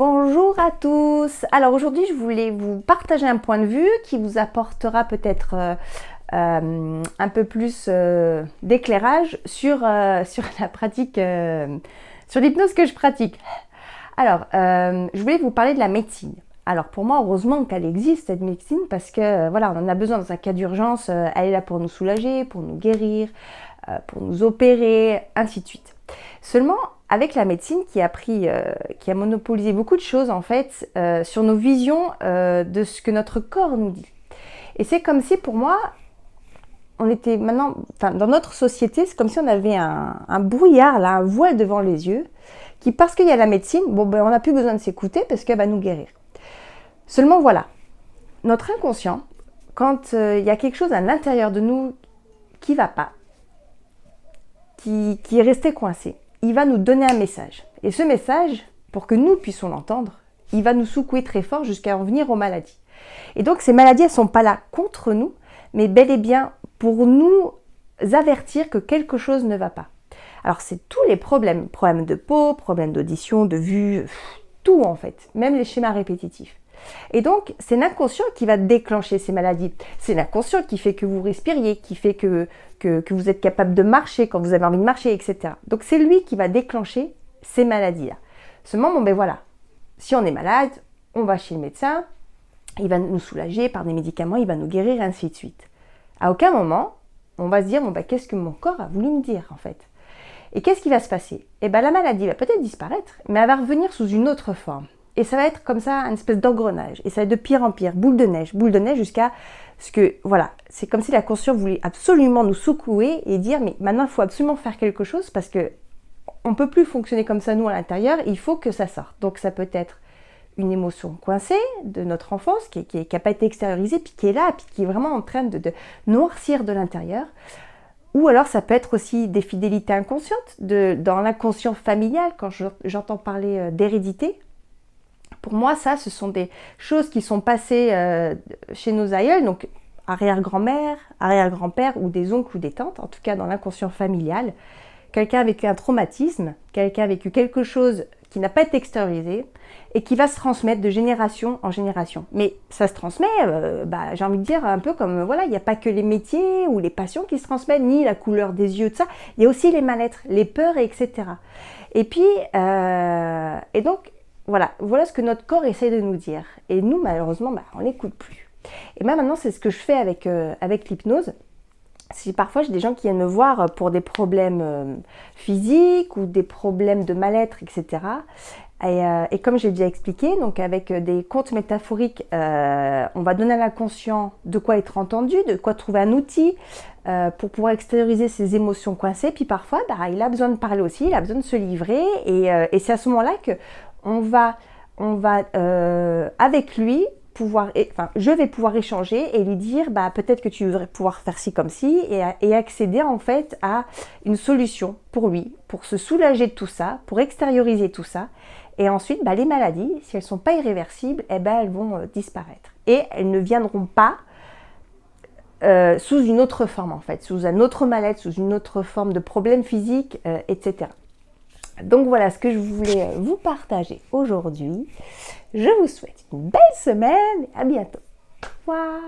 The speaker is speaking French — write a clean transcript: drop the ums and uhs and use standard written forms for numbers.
Bonjour à tous. Alors aujourd'hui, je voulais vous partager un point de vue qui vous apportera peut-être un peu plus d'éclairage sur la pratique, sur l'hypnose que je pratique. Alors, je voulais vous parler de la médecine. Alors pour moi, heureusement qu'elle existe, cette médecine, parce que voilà, on en a besoin dans un cas d'urgence. Elle est là pour nous soulager, pour nous guérir, pour nous opérer, ainsi de suite. Seulement, avec la médecine qui a monopolisé beaucoup de choses en fait sur nos visions de ce que notre corps nous dit. Et c'est comme si pour moi, on était maintenant, dans notre société, c'est comme si on avait un brouillard, là, un voile devant les yeux, qui parce qu'il y a la médecine, on n'a plus besoin de s'écouter parce qu'elle va nous guérir. Seulement voilà, notre inconscient, quand il y a quelque chose à l'intérieur de nous qui ne va pas, qui est resté coincé, il va nous donner un message. Et ce message, pour que nous puissions l'entendre, il va nous secouer très fort jusqu'à en venir aux maladies. Et donc ces maladies, elles ne sont pas là contre nous, mais bel et bien pour nous avertir que quelque chose ne va pas. Alors c'est tous les problèmes de peau, problèmes d'audition, de vue, tout en fait, même les schémas répétitifs. Et donc, c'est l'inconscient qui va déclencher ces maladies. C'est l'inconscient qui fait que vous respiriez, qui fait que vous êtes capable de marcher quand vous avez envie de marcher, etc. Donc, c'est lui qui va déclencher ces maladies-là. Seulement, voilà, si on est malade, on va chez le médecin, il va nous soulager par des médicaments, il va nous guérir, ainsi de suite. À aucun moment, on va se dire, qu'est-ce que mon corps a voulu me dire, en fait? Et qu'est-ce qui va se passer? La maladie va peut-être disparaître, mais elle va revenir sous une autre forme. Et ça va être comme ça, une espèce d'engrenage. Et ça va être de pire en pire, boule de neige jusqu'à ce que, voilà, c'est comme si la conscience voulait absolument nous secouer et dire, mais maintenant, il faut absolument faire quelque chose parce que on ne peut plus fonctionner comme ça, nous, à l'intérieur, il faut que ça sorte. Donc, ça peut être une émotion coincée de notre enfance, qui n'a pas été extériorisée, puis qui est là, puis qui est vraiment en train de noircir de l'intérieur. Ou alors, ça peut être aussi des fidélités inconscientes, dans l'inconscient familial, quand j'entends parler d'hérédité. Pour moi, ça, ce sont des choses qui sont passées chez nos aïeuls, donc arrière-grand-mère, arrière-grand-père ou des oncles ou des tantes, en tout cas dans l'inconscient familial. Quelqu'un a vécu un traumatisme, quelqu'un a vécu quelque chose qui n'a pas été extériorisé et qui va se transmettre de génération en génération. Mais ça se transmet, j'ai envie de dire, un peu comme, voilà, il n'y a pas que les métiers ou les passions qui se transmettent, ni la couleur des yeux, tout ça. Il y a aussi les mal-être, les peurs, etc. Et puis, et donc, voilà ce que notre corps essaie de nous dire. Et nous, malheureusement, on n'écoute plus. Et moi, maintenant, c'est ce que je fais avec l'hypnose. Si parfois, j'ai des gens qui viennent me voir pour des problèmes physiques ou des problèmes de mal-être, etc. Et comme j'ai déjà expliqué, donc avec des contes métaphoriques, on va donner à l'inconscient de quoi être entendu, de quoi trouver un outil pour pouvoir extérioriser ses émotions coincées. Puis parfois, il a besoin de parler aussi, il a besoin de se livrer. Et c'est à ce moment-là que on va avec lui je vais pouvoir échanger et lui dire peut-être que tu devrais pouvoir faire ci comme ci et accéder en fait à une solution pour lui, pour se soulager de tout ça, pour extérioriser tout ça. Et ensuite, les maladies, si elles ne sont pas irréversibles, elles vont disparaître. Et elles ne viendront pas sous une autre forme en fait, sous un autre mal-être, sous une autre forme de problème physique, etc. Donc voilà ce que je voulais vous partager aujourd'hui. Je vous souhaite une belle semaine et à bientôt. Au revoir.